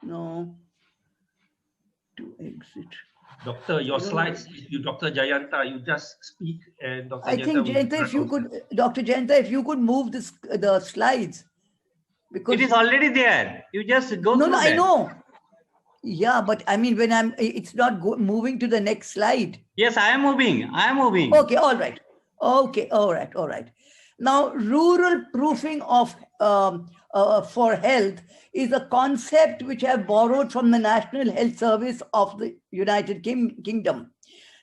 No. To exit. Doctor, your slides, Dr. Jayanta, you just speak and Dr. I think, Jayanta will Jayanta, if you could, Dr. Jayanta, if you could move the slides. Because it is already there. You just go no, through I that. know. Yeah, but I mean, it's not moving to the next slide. Yes, I am moving. I am moving. Okay, all right. Okay, all right. Now, rural proofing of for health is a concept which I have borrowed from the National Health Service of the United Kingdom.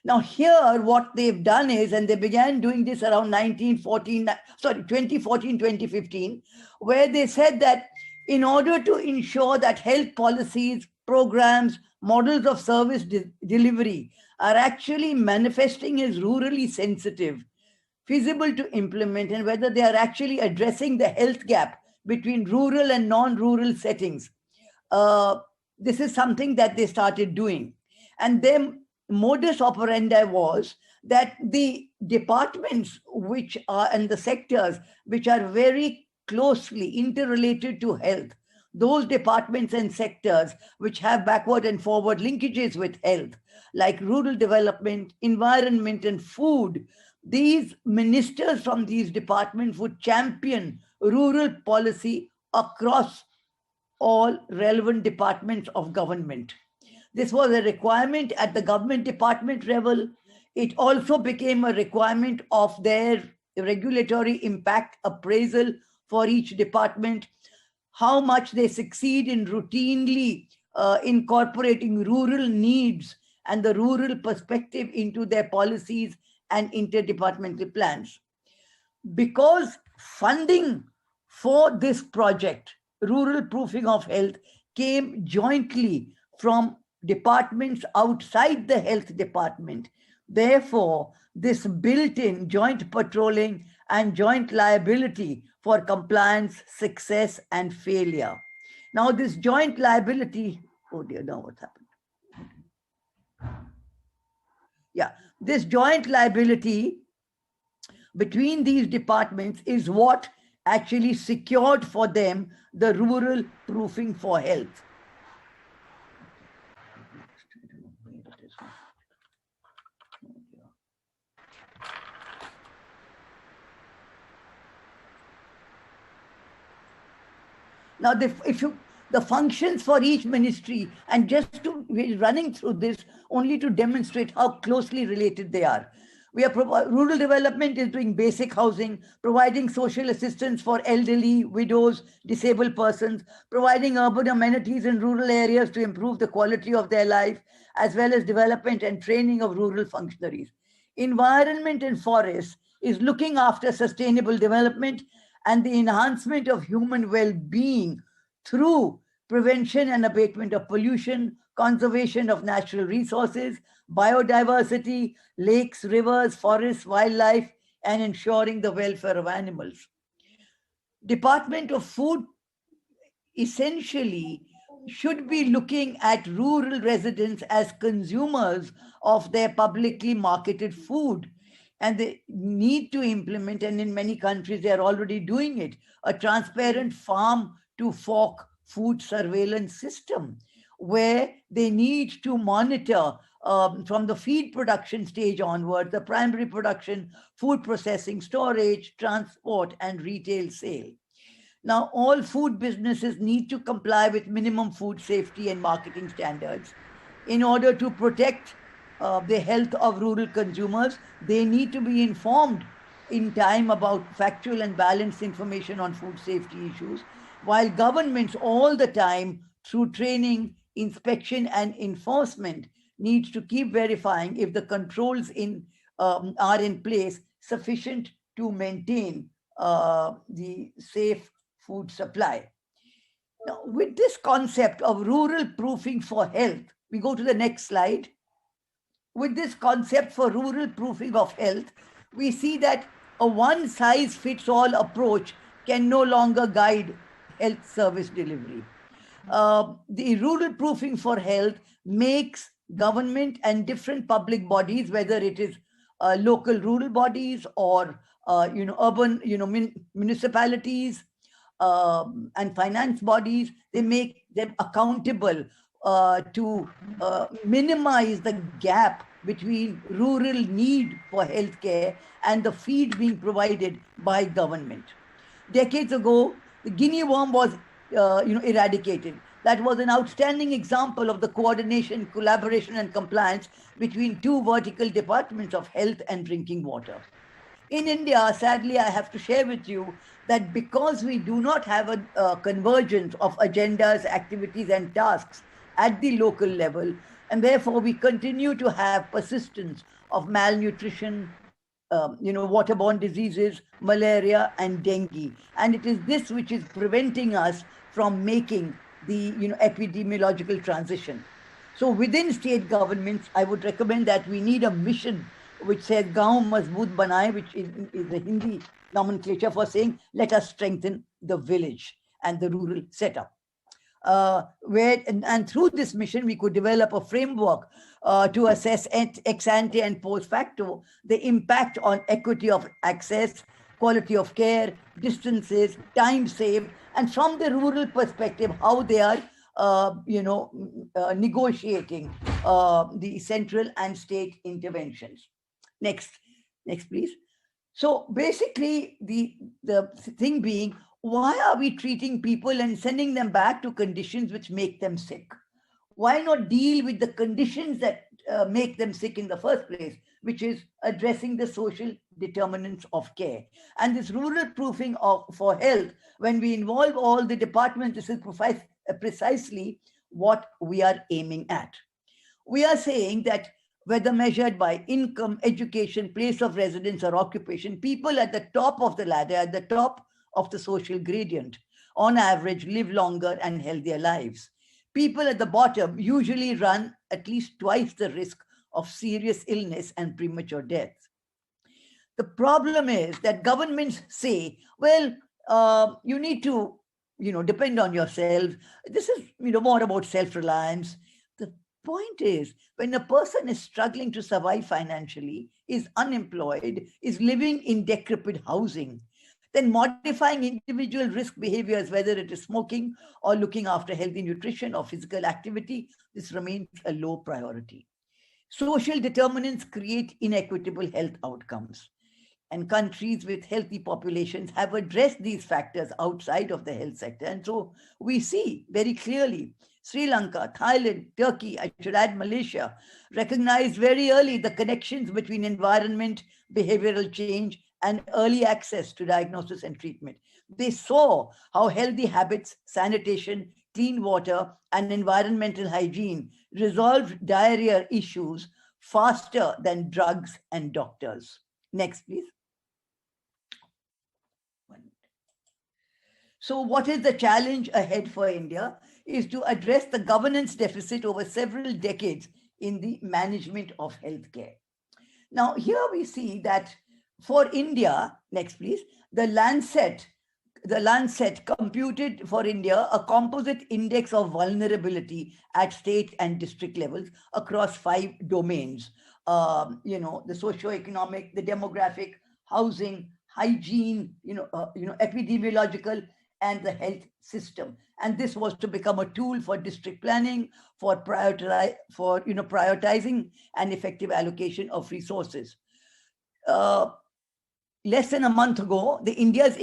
Now, here what they've done is, and they began doing this around 2014, 2015, where they said that in order to ensure that health policies, programs, models of service delivery are actually manifesting as rurally sensitive, feasible to implement, and whether they are actually addressing the health gap between rural and non-rural settings. This is something that they started doing. And then modus operandi was that the departments which are and the sectors which are very closely interrelated to health, those departments and sectors which have backward and forward linkages with health, like rural development, environment, and food, these ministers from these departments would champion rural policy across all relevant departments of government. This was a requirement at the government department level. It also became a requirement of their regulatory impact appraisal for each department, how much they succeed in routinely incorporating rural needs and the rural perspective into their policies and interdepartmental plans. Because funding for this project, rural proofing of health, came jointly from departments outside the health department. Therefore, this built in joint patrolling and joint liability for compliance, success, and failure. Now, this joint liability, oh dear, now what happened? Yeah, this joint liability between these departments is what actually secured for them the rural proofing for health. Now, the functions for each ministry, and just to we're running through this only to demonstrate how closely related they are. Rural development is doing basic housing, providing social assistance for elderly, widows, disabled persons, providing urban amenities in rural areas to improve the quality of their life, as well as development and training of rural functionaries. Environment and forests is looking after sustainable development and the enhancement of human well-being through prevention and abatement of pollution, conservation of natural resources, biodiversity, lakes, rivers, forests, wildlife, and ensuring the welfare of animals. Department of Food essentially should be looking at rural residents as consumers of their publicly marketed food. And they need to implement, and in many countries they are already doing it, a transparent farm to fork food surveillance system where they need to monitor from the feed production stage onward, the primary production, food processing, storage, transport, and retail sale. Now, all food businesses need to comply with minimum food safety and marketing standards. In order to protect the health of rural consumers, they need to be informed in time about factual and balanced information on food safety issues, while governments all the time, through training, inspection, and enforcement, needs to keep verifying if the controls are in place sufficient to maintain the safe food supply. Now, with this concept of rural proofing for health, we go to the next slide. With this concept for rural proofing of health, we see that a one-size-fits-all approach can no longer guide health service delivery. The rural proofing for health makes government and different public bodies, whether it is local rural bodies or urban municipalities, and finance bodies, they make them accountable to minimize the gap between rural need for healthcare and the feed being provided by government. Decades ago, the guinea worm was eradicated. That was an outstanding example of the coordination, collaboration, and compliance between two vertical departments of health and drinking water. In India, sadly, I have to share with you that because we do not have a convergence of agendas, activities, and tasks at the local level, and therefore we continue to have persistence of malnutrition, waterborne diseases, malaria, and dengue. And it is this which is preventing us from making the epidemiological transition. So within state governments, I would recommend that we need a mission which says "Gaon Mazboot Banaye," which is the Hindi nomenclature for saying "Let us strengthen the village and the rural setup." And through this mission, we could develop a framework to assess ex ante and post facto the impact on equity of access, quality of care, distances, time saved, and from the rural perspective, how they are negotiating the central and state interventions. Next, please. So basically, the thing being, why are we treating people and sending them back to conditions which make them sick? Why not deal with the conditions that make them sick in the first place, which is addressing the social determinants of care? And this rural proofing for health, when we involve all the departments, this is precisely what we are aiming at. We are saying that whether measured by income, education, place of residence, or occupation, people at the top of the ladder, at the top of the social gradient, on average, live longer and healthier lives. People at the bottom usually run at least twice the risk of serious illness and premature death. The problem is that governments say, well, you need to, depend on yourself. This is, more about self-reliance. The point is, when a person is struggling to survive financially, is unemployed, is living in decrepit housing, then modifying individual risk behaviors, whether it is smoking or looking after healthy nutrition or physical activity, this remains a low priority. Social determinants create inequitable health outcomes. And countries with healthy populations have addressed these factors outside of the health sector. And so we see very clearly Sri Lanka, Thailand, Turkey, I should add Malaysia, recognized very early the connections between environment, behavioral change, and early access to diagnosis and treatment. They saw how healthy habits, sanitation, clean water, and environmental hygiene resolved diarrhea issues faster than drugs and doctors. Next, please. So what is the challenge ahead for India is to address the governance deficit over several decades in the management of healthcare. Now, here we see that for India, next please, the Lancet computed for India a composite index of vulnerability at state and district levels across 5 domains. The socio-economic, the demographic, housing, hygiene, epidemiological, and the health system. And this was to become a tool for district planning, for prioritizing and effective allocation of resources. Less than a month ago, India's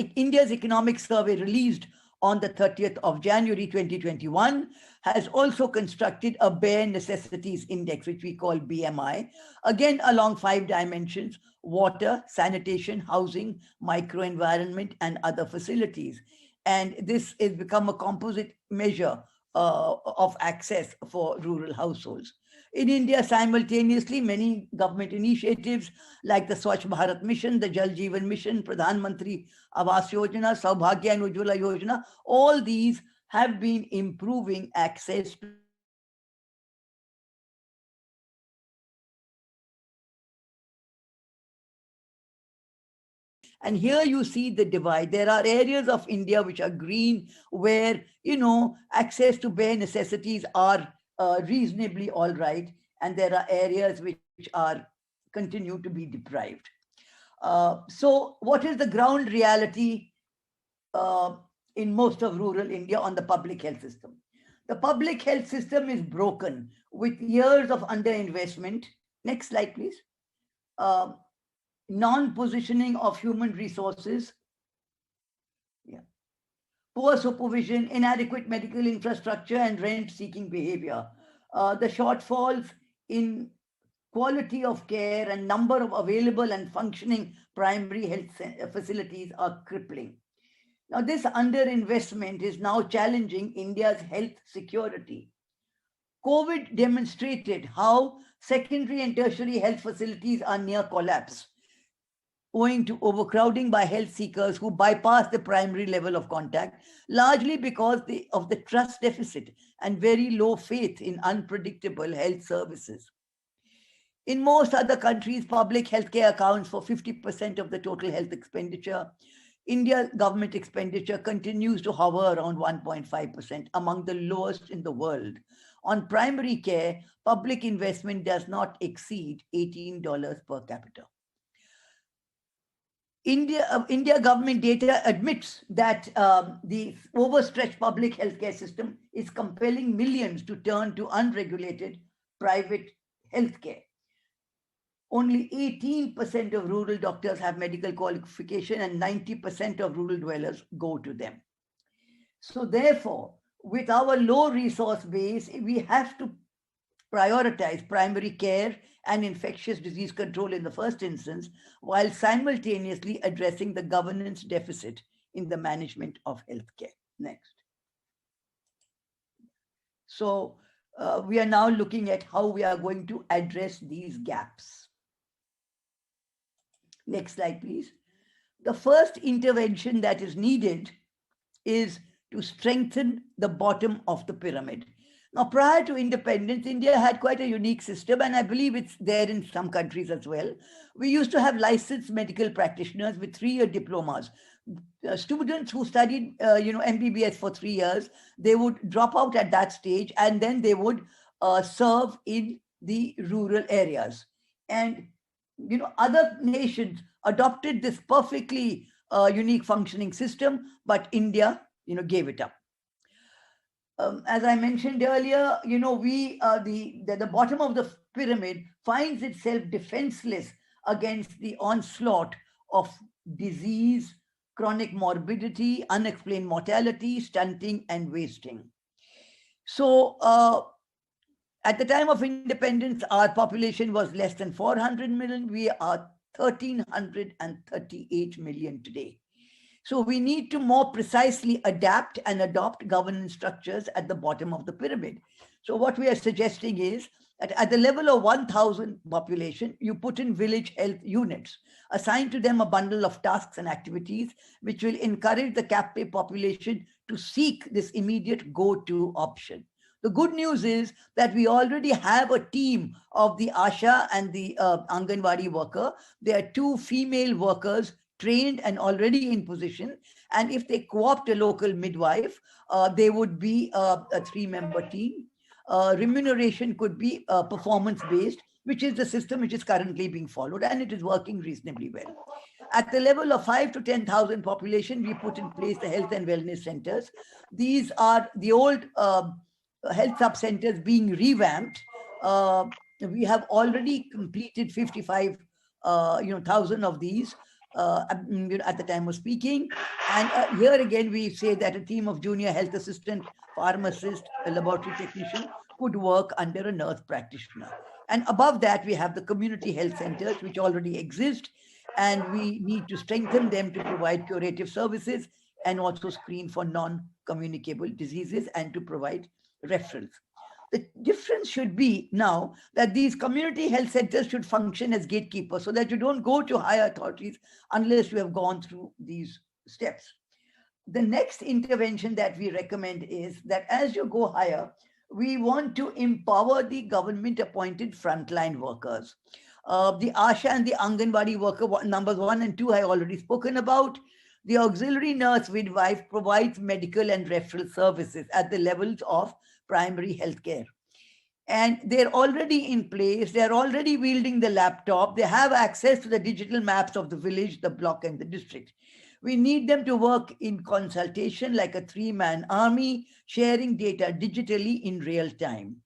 economic survey released on the 30th of January 2021 has also constructed a bare necessities index, which we call BMI, again along 5 dimensions: water, sanitation, housing, microenvironment, and other facilities. And this has become a composite measure of access for rural households. In India, simultaneously, many government initiatives like the Swachh Bharat Mission, the Jal Jeevan Mission, Pradhan Mantri Awas Yojana, Saubhagya and Ujjwala Yojana, all these have been improving access to And here you see the divide. There are areas of India which are green, where, access to bare necessities are reasonably all right. And there are areas which continue to be deprived. So what is the ground reality in most of rural India on the public health system. The public health system is broken with years of underinvestment. Next slide, please. Non-positioning of human resources, poor supervision, inadequate medical infrastructure, and rent-seeking behavior. The shortfalls in quality of care and number of available and functioning primary health facilities are crippling. Now, this underinvestment is now challenging India's health security. COVID demonstrated how secondary and tertiary health facilities are near collapse, owing to overcrowding by health seekers who bypass the primary level of contact, largely because of the trust deficit and very low faith in unpredictable health services. In most other countries, public healthcare accounts for 50% of the total health expenditure. India's government expenditure continues to hover around 1.5%, among the lowest in the world. On primary care, public investment does not exceed $18 per capita. India government data admits that the overstretched public healthcare system is compelling millions to turn to unregulated private healthcare. Only 18% of rural doctors have medical qualification and 90% of rural dwellers go to them. So therefore, with our low resource base, we have to prioritize primary care and infectious disease control in the first instance, while simultaneously addressing the governance deficit in the management of healthcare. Next. So we are now looking at how we are going to address these gaps. Next slide, please. The first intervention that is needed is to strengthen the bottom of the pyramid. Now, prior to independence, India had quite a unique system, and I believe it's there in some countries as well. We used to have licensed medical practitioners with 3-year diplomas. Students who studied, MBBS for 3 years, they would drop out at that stage, and then they would serve in the rural areas. And other nations adopted this perfectly unique functioning system, but India, gave it up. As I mentioned earlier, the bottom of the pyramid finds itself defenseless against the onslaught of disease, chronic morbidity, unexplained mortality, stunting, and wasting. So at the time of independence, our population was less than 400 million. We are 1,338 million today. So we need to more precisely adapt and adopt governance structures at the bottom of the pyramid. So what we are suggesting is that at the level of 1,000 population, you put in village health units, assign to them a bundle of tasks and activities, which will encourage the captive population to seek this immediate go-to option. The good news is that we already have a team of the Asha and the Anganwadi worker. There are 2 female workers trained and already in position. And if they co-opt a local midwife, they would be a 3-member team. Remuneration could be performance-based, which is the system which is currently being followed, and it is working reasonably well. At the level of 5,000 to 10,000 population, we put in place the health and wellness centers. These are the old health sub-centers being revamped. We have already completed 55,000 of these at the time of speaking. And here again, we say that a team of junior health assistant, pharmacist, a laboratory technician could work under a nurse practitioner. And above that, we have the community health centers, which already exist, and we need to strengthen them to provide curative services and also screen for non-communicable diseases and to provide referrals. The difference should be now that these community health centers should function as gatekeepers so that you don't go to higher authorities unless you have gone through these steps. The next intervention that we recommend is that as you go higher, we want to empower the government-appointed frontline workers. The Asha and the Anganwadi worker, numbers 1 and 2, I already spoken about. The auxiliary nurse midwife provides medical and referral services at the levels of primary healthcare. And they're already in place. They're already wielding the laptop. They have access to the digital maps of the village, the block, and the district. We need them to work in consultation like a three-man army, sharing data digitally in real time.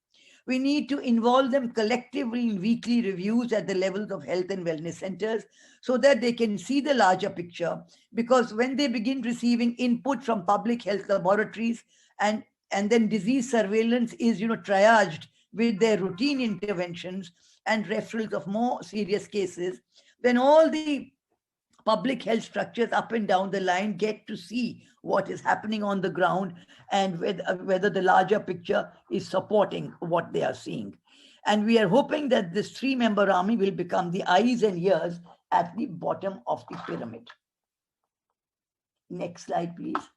We need to involve them collectively in weekly reviews at the levels of health and wellness centers so that they can see the larger picture. Because when they begin receiving input from public health laboratories and then disease surveillance is, triaged with their routine interventions and referrals of more serious cases, then all the public health structures up and down the line get to see what is happening on the ground and whether the larger picture is supporting what they are seeing. And we are hoping that this three-member army will become the eyes and ears at the bottom of the pyramid. Next slide, please.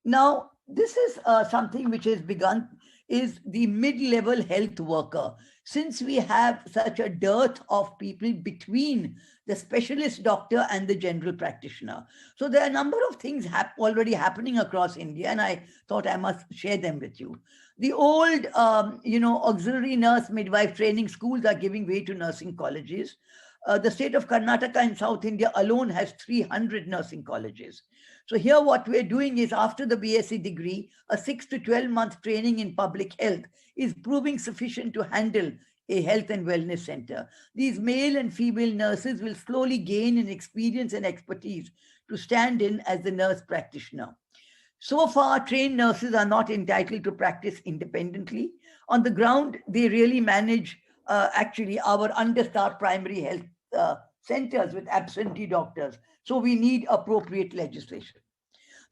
Now, this is something which has begun, is the mid-level health worker. Since we have such a dearth of people between the specialist doctor and the general practitioner. So there are a number of things already happening across India, and I thought I must share them with you. The old, auxiliary nurse midwife training schools are giving way to nursing colleges. The state of Karnataka in South India alone has 300 nursing colleges. So here what we're doing is, after the BSc degree, a 6 to 12-month training in public health is proving sufficient to handle a health and wellness center. These male and female nurses will slowly gain in experience and expertise to stand in as the nurse practitioner. So far, trained nurses are not entitled to practice independently. On the ground, they really manage actually our understaffed primary health centers with absentee doctors. So we need appropriate legislation.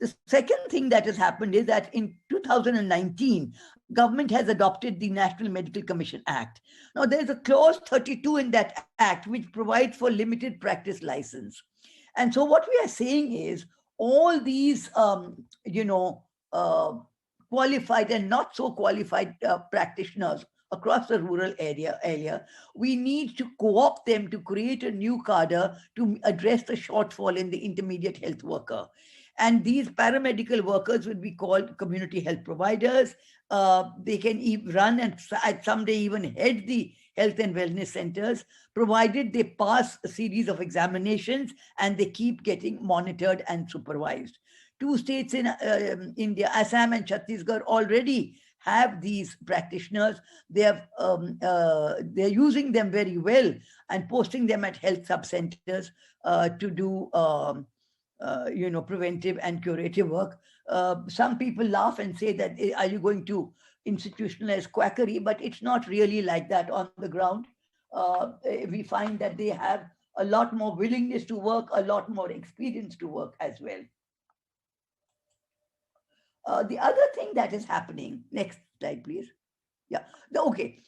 The second thing that has happened is that in 2019, government has adopted the National Medical Commission Act. Now, there's a clause 32 in that act which provides for limited practice license. And so what we are saying is all these, qualified and not so qualified practitioners across the rural area, we need to co-opt them to create a new cadre to address the shortfall in the intermediate health worker. And these paramedical workers will be called community health providers. They can run and someday even head the health and wellness centers, provided they pass a series of examinations and they keep getting monitored and supervised. Two states in India, Assam and Chhattisgarh, already have these practitioners. They're using them very well and posting them at health sub-centers to do preventive and curative work. Some people laugh and say that, are you going to institutionalize quackery? But it's not really like that on the ground. We find that they have a lot more willingness to work, a lot more experience to work as well. The other thing that is happening, next slide, please. Yeah, okay.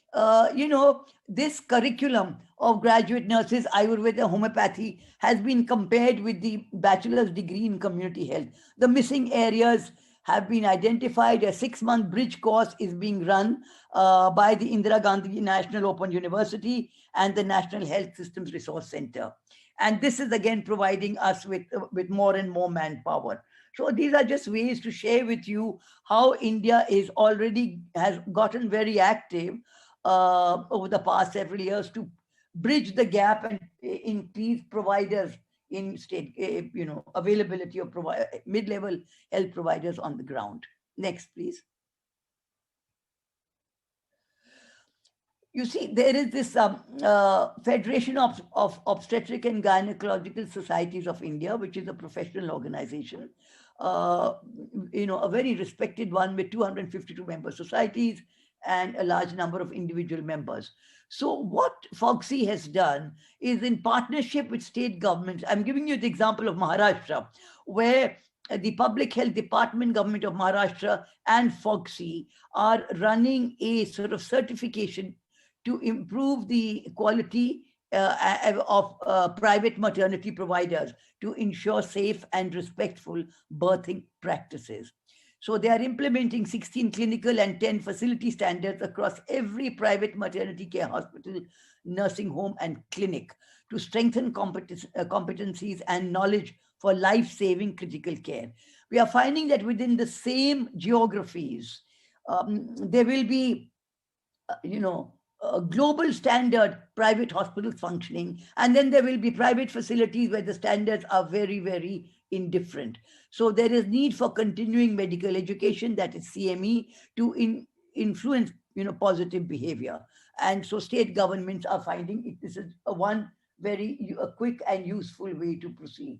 This curriculum of graduate nurses, Ayurveda, homeopathy, has been compared with the bachelor's degree in community health. The missing areas have been identified. A 6-month bridge course is being run by the Indira Gandhi National Open University and the National Health Systems Resource Center. And this is again providing us with more and more manpower. So these are just ways to share with you how India has gotten very active over the past several years to bridge the gap and increase providers in state, availability of mid-level health providers on the ground. Next, please. You see, there is this Federation of Obstetric and Gynecological Societies of India, which is a professional organization, a very respected one with 252 member societies and a large number of individual members. So what FOGSI has done is, in partnership with state governments, I'm giving you the example of Maharashtra, where the Public Health Department, Government of Maharashtra and FOGSI are running a sort of certification to improve the quality of private maternity providers to ensure safe and respectful birthing practices. So they are implementing 16 clinical and 10 facility standards across every private maternity care hospital, nursing home and clinic to strengthen competencies and knowledge for life-saving critical care. We are finding that within the same geographies, there will be, global standard private hospitals functioning, and then there will be private facilities where the standards are very, very indifferent. So there is need for continuing medical education, that is CME, to influence positive behavior. And so state governments are finding it, this is one very quick and useful way to proceed.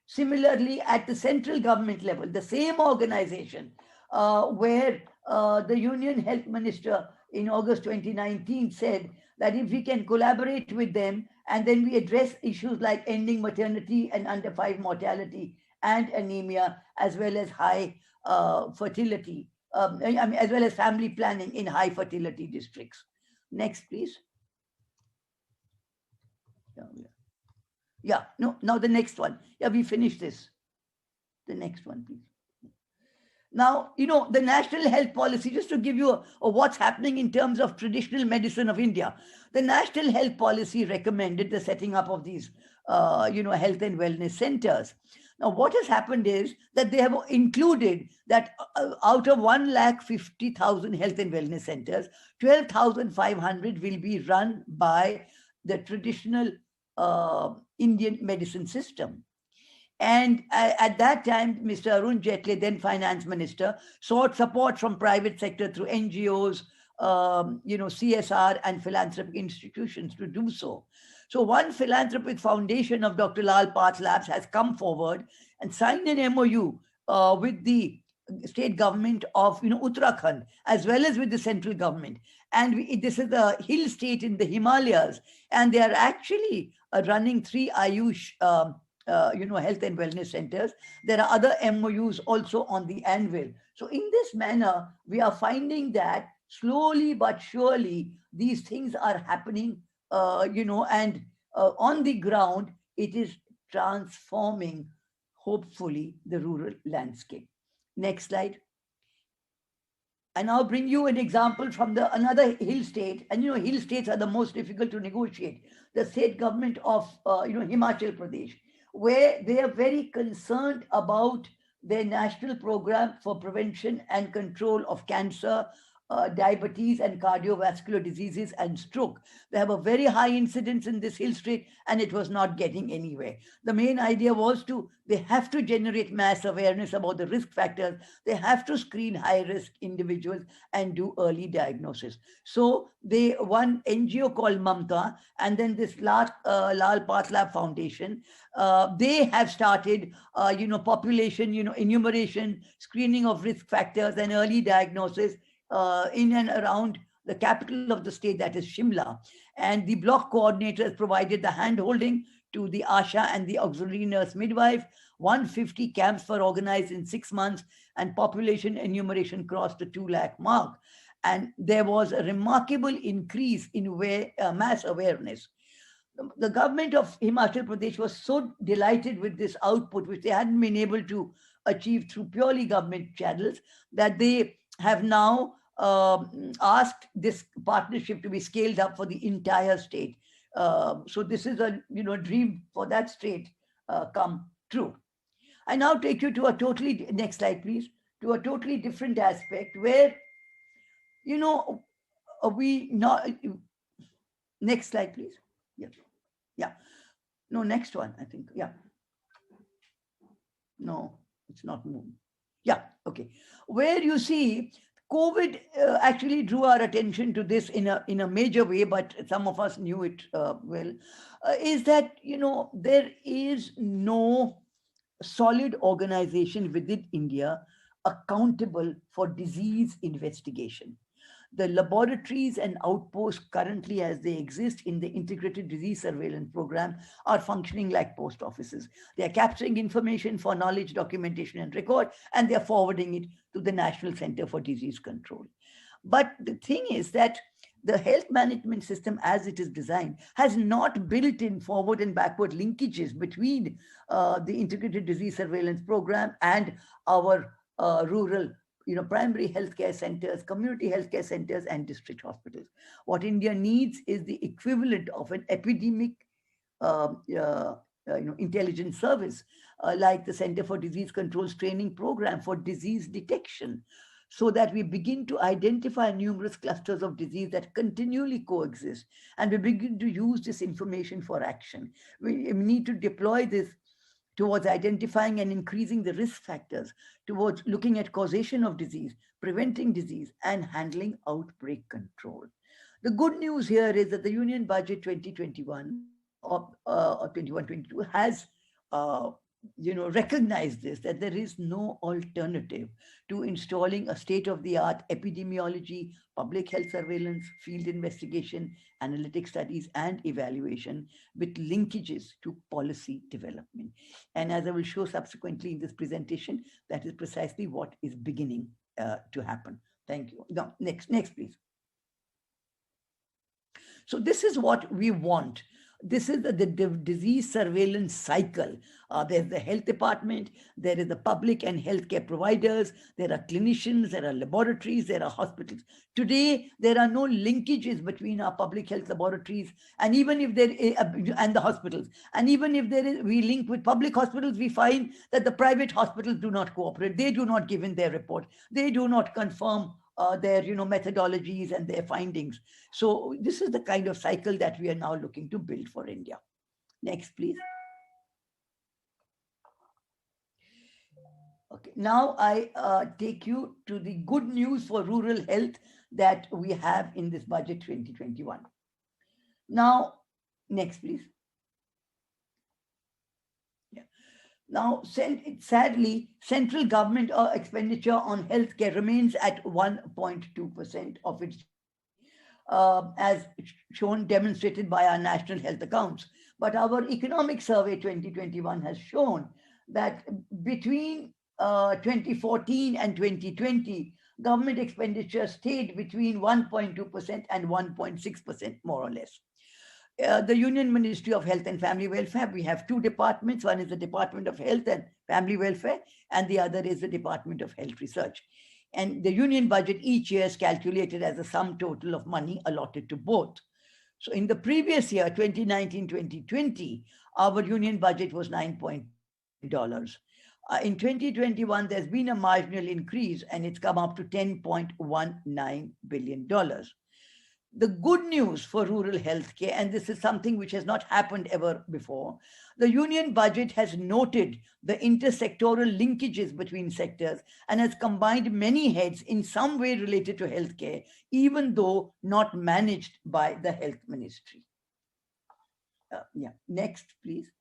Similarly, at the central government level, the same organization where the Union Health Minister in August 2019 said that if we can collaborate with them and then we address issues like ending maternity and under 5 mortality and anemia, as well as high fertility, as well as family planning in high fertility districts. Next, please. Yeah, no, now the next one. Yeah, we finished this. The next one, please. Now, the national health policy, just to give you what's happening in terms of traditional medicine of India, the national health policy recommended the setting up of these, health and wellness centers. Now, what has happened is that they have included that out of 150,000 health and wellness centers, 12,500 will be run by the traditional Indian medicine system. And at that time, Mr. Arun Jaitley, then finance minister, sought support from private sector through NGOs, CSR and philanthropic institutions to do so. So one philanthropic foundation of Dr. Lal Pathlabs has come forward and signed an MOU with the state government of Uttarakhand, as well as with the central government. And this is a hill state in the Himalayas, and they are actually running 3 Ayush health and wellness centers. There are other MOUs also on the anvil. So in this manner, we are finding that slowly but surely these things are happening, and on the ground, it is transforming, hopefully, the rural landscape. Next slide. I now bring you an example from another hill state, and hill states are the most difficult to negotiate. The state government of Himachal Pradesh, where they are very concerned about their national program for prevention and control of cancer, diabetes and cardiovascular diseases and stroke. They have a very high incidence in this hill state, and it was not getting anywhere. The main idea was they have to generate mass awareness about the risk factors. They have to screen high risk individuals and do early diagnosis. So one NGO called Mamta, and then this Lal Pathlab Foundation, they have started, population, enumeration, screening of risk factors and early diagnosis in and around the capital of the state, that is Shimla. And the block coordinators provided the hand-holding to the ASHA and the auxiliary nurse midwife. 150 camps were organized in 6 months, and population enumeration crossed the 2 lakh mark. And there was a remarkable increase in mass awareness. The government of Himachal Pradesh was so delighted with this output, which they hadn't been able to achieve through purely government channels, that they have now asked this partnership to be scaled up for the entire state. So this is a dream for that state come true. I now take you to a totally, next slide please, to a totally different aspect where, next slide please. Yeah. No, next one, I think. Yeah. No, it's not moving. Yeah, okay. Where you see COVID actually drew our attention to this in a major way, but some of us knew it well, is that, there is no solid organization within India accountable for disease investigation. The laboratories and outposts currently as they exist in the Integrated Disease Surveillance Program are functioning like post offices. They are capturing information for knowledge, documentation, and record, and they are forwarding it to the National Center for Disease Control. But the thing is that the health management system as it is designed has not built in forward and backward linkages between the Integrated Disease Surveillance Program and our rural primary healthcare centers, community healthcare centers, and district hospitals. What India needs is the equivalent of an epidemic intelligence service, like the Center for Disease Control's training program for disease detection. so that we begin to identify numerous clusters of disease that continually coexist, and we begin to use this information for action. We need to deploy this towards identifying and increasing the risk factors, towards looking at causation of disease, preventing disease, and handling outbreak control. The good news here is that the Union Budget 2021 or 21-22 has recognized this, that there is no alternative to installing a state-of-the-art epidemiology, public health surveillance, field investigation, analytic studies, and evaluation with linkages to policy development. And as I will show subsequently in this presentation, that is precisely what is beginning to happen. Thank you. Now, next, please. So this is what we want. This is the disease surveillance cycle. There's the health department, there is the public and healthcare providers, there are clinicians, there are laboratories, there are hospitals. Today, there are no linkages between our public health laboratories and even if there is, and the hospitals. And even if there is, we link with public hospitals, we find that the private hospitals do not cooperate. They do not give in their report. They do not confirm their methodologies and their findings. So this is the kind of cycle that we are now looking to build for India. Next, please. Okay, now I take you to the good news for rural health that we have in this budget 2021. Now, next, please. Now, sadly, central government expenditure on healthcare remains at 1.2% of its, as shown, demonstrated by our national health accounts. But our economic survey 2021 has shown that between 2014 and 2020, government expenditure stayed between 1.2% and 1.6%, more or less. The Union Ministry of Health and Family Welfare, we have two departments. One is the Department of Health and Family Welfare, and the other is the Department of Health Research. And the union budget each year is calculated as a sum total of money allotted to both. So in the previous year, 2019-2020, our union budget was $9.0 billion. In 2021, there's been a marginal increase and it's come up to $10.19 billion. The good news for rural healthcare, and this is something which has not happened ever before, the union budget has noted the intersectoral linkages between sectors and has combined many heads in some way related to healthcare, even though not managed by the health ministry. Next, please.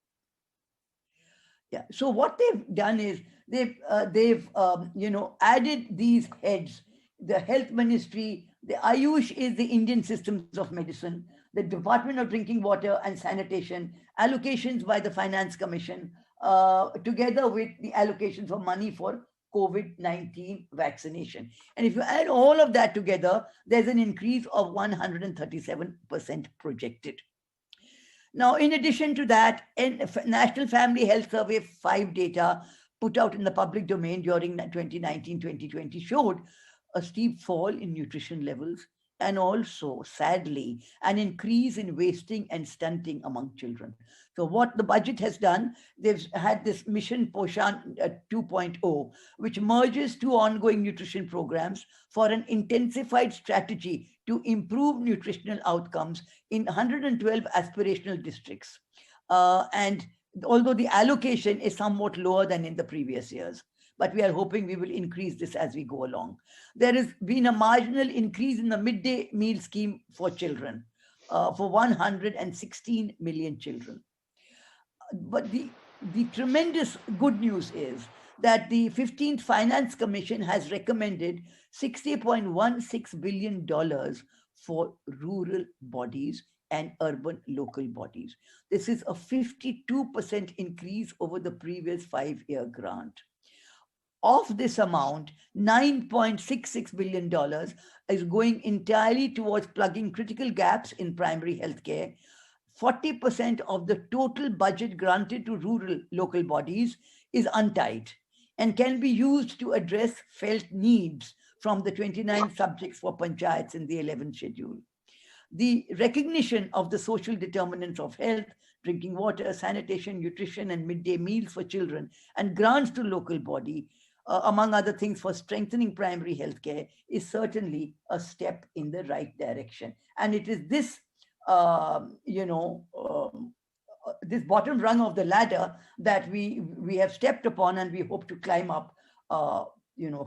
So what they've done is they've added these heads. The health ministry, the Ayush is the Indian Systems of Medicine, the Department of Drinking Water and Sanitation, allocations by the Finance Commission, together with the allocations for money for COVID-19 vaccination. And if you add all of that together, there's an increase of 137% projected. Now, in addition to that, National Family Health Survey 5 data put out in the public domain during 2019-2020 showed a steep fall in nutrition levels and also, sadly, an increase in wasting and stunting among children. So what the budget has done, they've had this Mission Poshan 2.0, which merges two ongoing nutrition programs for an intensified strategy to improve nutritional outcomes in 112 aspirational districts. And although the allocation is somewhat lower than in the previous years, but we are hoping we will increase this as we go along. There has been a marginal increase in the midday meal scheme for children, for 116 million children. But the tremendous good news is that the 15th Finance Commission has recommended $60.16 billion for rural bodies and urban local bodies. This is a 52% increase over the previous 5-year grant. Of this amount, $9.66 billion is going entirely towards plugging critical gaps in primary healthcare. 40% of the total budget granted to rural local bodies is untied and can be used to address felt needs from the 29 subjects for panchayats in the 11th schedule. The recognition of the social determinants of health, drinking water, sanitation, nutrition, and midday meals for children, and grants to local body among other things, for strengthening primary healthcare is certainly a step in the right direction. And it is this, this bottom rung of the ladder that we have stepped upon, and we hope to climb up,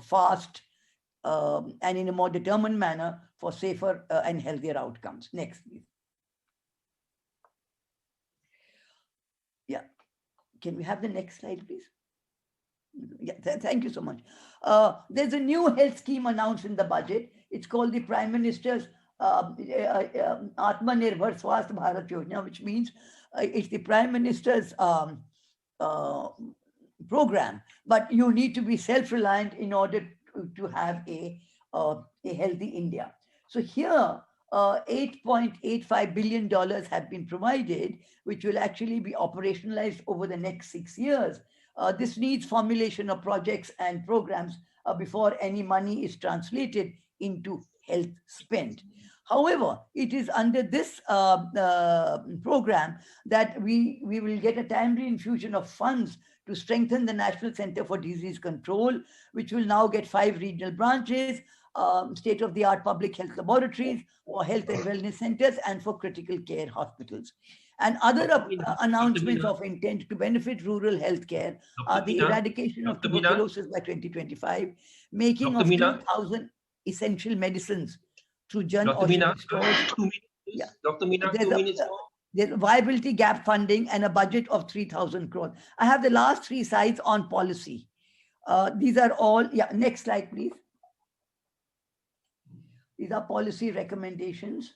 fast and in a more determined manner for safer and healthier outcomes. Next, please. Yeah. Can we have the next slide, please? Yeah, thank you so much. There's a new health scheme announced in the budget. It's called the Prime Minister's Atmanirbhar Swasth Bharat Yojana, which means it's the Prime Minister's program, but you need to be self-reliant in order to have a healthy India. So here, $8.85 billion have been provided, which will actually be operationalized over the next 6 years. This needs formulation of projects and programs before any money is translated into health spend. However, it is under this program that we will get a timely infusion of funds to strengthen the National Center for Disease Control, which will now get 5 regional branches, state-of-the-art public health laboratories for health and wellness centers, and for critical care hospitals. And other announcements of intent to benefit rural healthcare are the eradication of tuberculosis by 2025, making of 2,000 essential medicines through Jan Aushadhi stores. Dr. Meena, 2 minutes more. There's viability gap funding and a budget of 3,000 crores. I have the last 3 slides on policy. These are all, next slide, please. These are policy recommendations.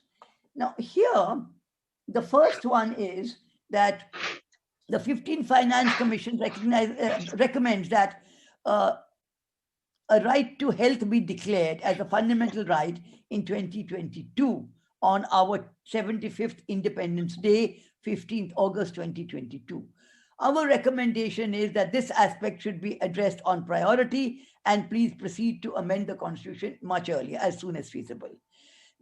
Now here, the first one is that the 15th Finance Commission recommends that a right to health be declared as a fundamental right in 2022 on our 75th Independence Day, 15th August 2022. Our recommendation is that this aspect should be addressed on priority, and please proceed to amend the Constitution much earlier, as soon as feasible.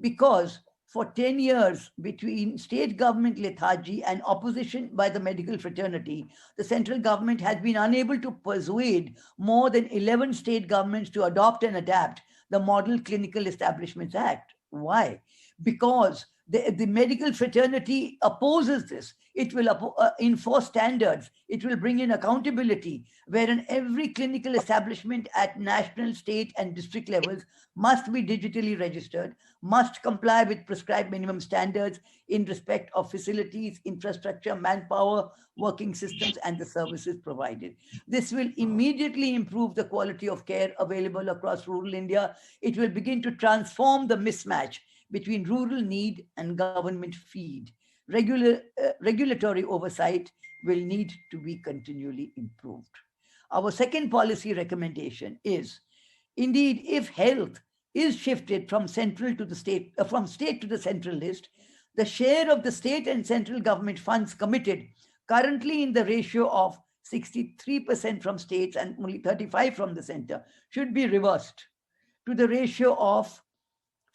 Because for 10 years, between state government lethargy and opposition by the medical fraternity, the central government has been unable to persuade more than 11 state governments to adopt and adapt the Model Clinical Establishments Act. Why? Because the medical fraternity opposes this. It will enforce standards. It will bring in accountability, wherein every clinical establishment at national, state, and district levels must be digitally registered, must comply with prescribed minimum standards in respect of facilities, infrastructure, manpower, working systems, and the services provided. This will immediately improve the quality of care available across rural India. It will begin to transform the mismatch between rural need and government feed. Regulatory oversight will need to be continually improved. Our second policy recommendation is, indeed, if health is shifted from central to the state, from state to the central list, the share of the state and central government funds committed, currently in the ratio of 63% from states and only 35% from the center, should be reversed to the ratio of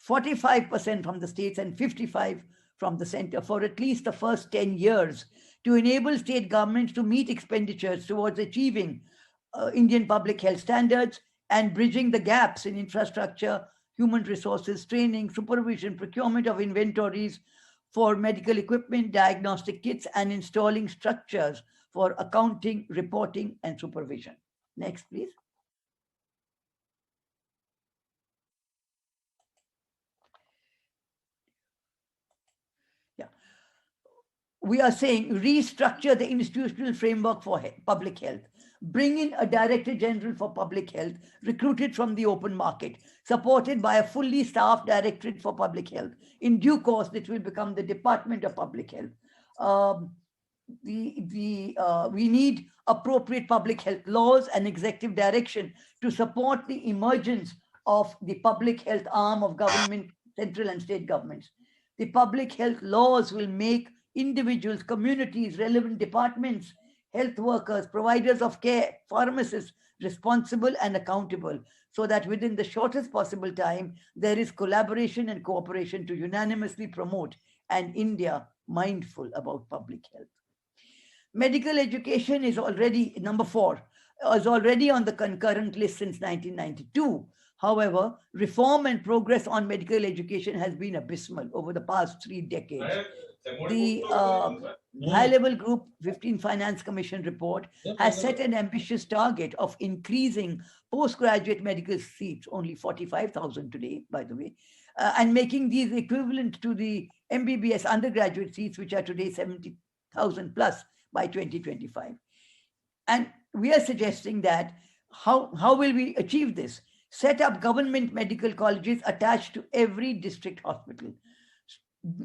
45% from the states and 55% from the center for at least the first 10 years, to enable state governments to meet expenditures towards achieving Indian public health standards and bridging the gaps in infrastructure, human resources, training, supervision, procurement of inventories for medical equipment, diagnostic kits, and installing structures for accounting, reporting, and supervision. Next, please. We are saying restructure the institutional framework for public health, bring in a Director General for Public Health recruited from the open market, supported by a fully staffed Directorate for Public Health. In due course, it will become the Department of Public Health. We need appropriate public health laws and executive direction to support the emergence of the public health arm of government, central and state governments. The public health laws will make individuals, communities, relevant departments, health workers, providers of care, pharmacists responsible and accountable, so that within the shortest possible time, there is collaboration and cooperation to unanimously promote an India mindful about public health. Medical education is already number 4. was already on the concurrent list since 1992. However, reform and progress on medical education has been abysmal over the past 3 decades. The high-level Group 15 Finance Commission report has set an ambitious target of increasing postgraduate medical seats, only 45,000 today, by the way, and making these equivalent to the MBBS undergraduate seats, which are today 70,000 plus by 2025. And we are suggesting that how will we achieve this? Set up government medical colleges attached to every district hospital,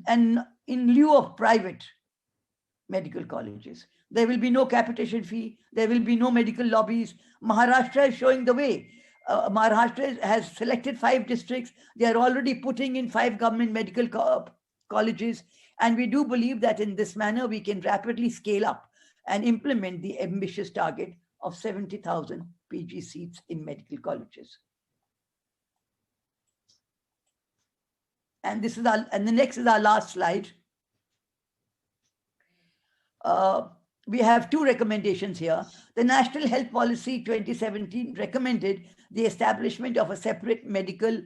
and in lieu of private medical colleges. There will be no capitation fee. There will be no medical lobbies. Maharashtra is showing the way. Maharashtra has selected 5 districts. They are already putting in 5 government medical colleges. And we do believe that in this manner, we can rapidly scale up and implement the ambitious target of 70,000 PG seats in medical colleges. And this is the next is our last slide. We have 2 recommendations here. The National Health Policy 2017 recommended the establishment of a separate medical,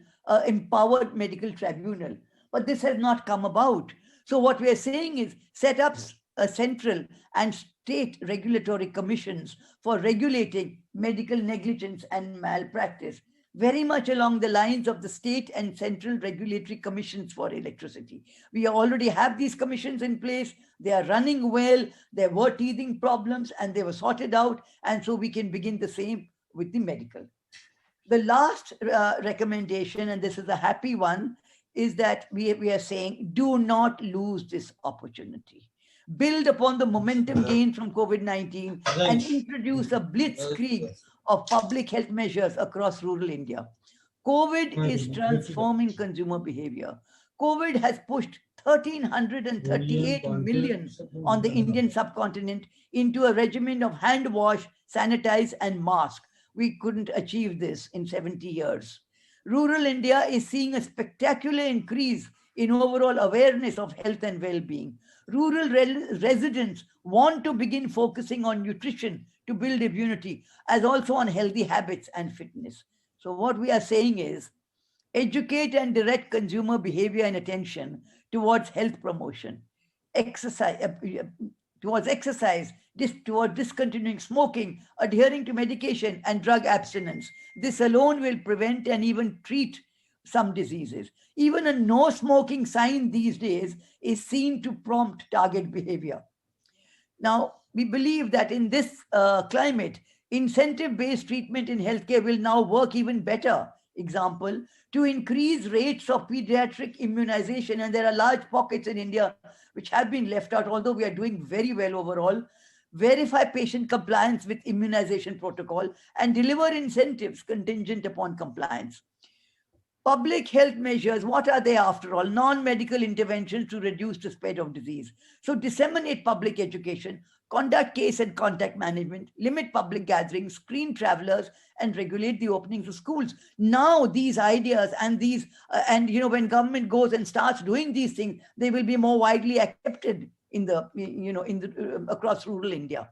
empowered medical tribunal, but this has not come about. So what we are saying is set up a central and state regulatory commissions for regulating medical negligence and malpractice, very much along the lines of the state and central regulatory commissions for electricity. We already have these commissions in place. They are running well. There were teething problems and they were sorted out. And so we can begin the same with the medical. The last recommendation, and this is a happy one, is that we are saying, do not lose this opportunity. Build upon the momentum gained from COVID-19 and introduce a blitzkrieg of public health measures across rural India. COVID is transforming consumer behavior. COVID has pushed 1,338 million on the Indian subcontinent into a regimen of hand wash, sanitize, and mask. We couldn't achieve this in 70 years. Rural India is seeing a spectacular increase in overall awareness of health and well-being. Rural residents want to begin focusing on nutrition to build immunity, as also on healthy habits and fitness. So what we are saying is, educate and direct consumer behavior and attention towards health promotion, towards discontinuing smoking, adhering to medication and drug abstinence. This alone will prevent and even treat some diseases. Even a no smoking sign these days is seen to prompt target behavior. Now, we believe that in this climate, incentive-based treatment in healthcare will now work even better. Example, to increase rates of pediatric immunization, and there are large pockets in India which have been left out, although we are doing very well overall. Verify patient compliance with immunization protocol and deliver incentives contingent upon compliance. Public health measures, what are they after all? Non-medical interventions to reduce the spread of disease. So disseminate public education, conduct case and contact management, limit public gatherings, screen travelers, and regulate the openings of schools. Now these ideas and these, when government goes and starts doing these things, they will be more widely accepted in the, across rural India.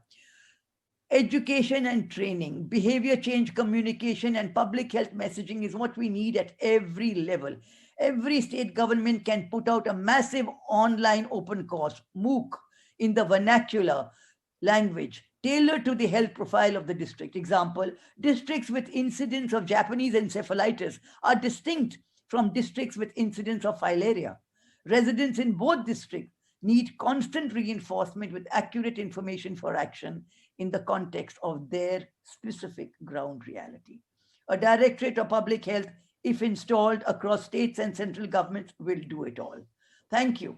Education and training, behavior change communication, and public health messaging is what we need at every level. Every state government can put out a massive online open course, MOOC, in the vernacular language, tailored to the health profile of the district. Example, districts with incidence of Japanese encephalitis are distinct from districts with incidence of filaria. Residents in both districts need constant reinforcement with accurate information for action in the context of their specific ground reality. A Directorate of Public Health, if installed across states and central governments, will do it all. Thank you.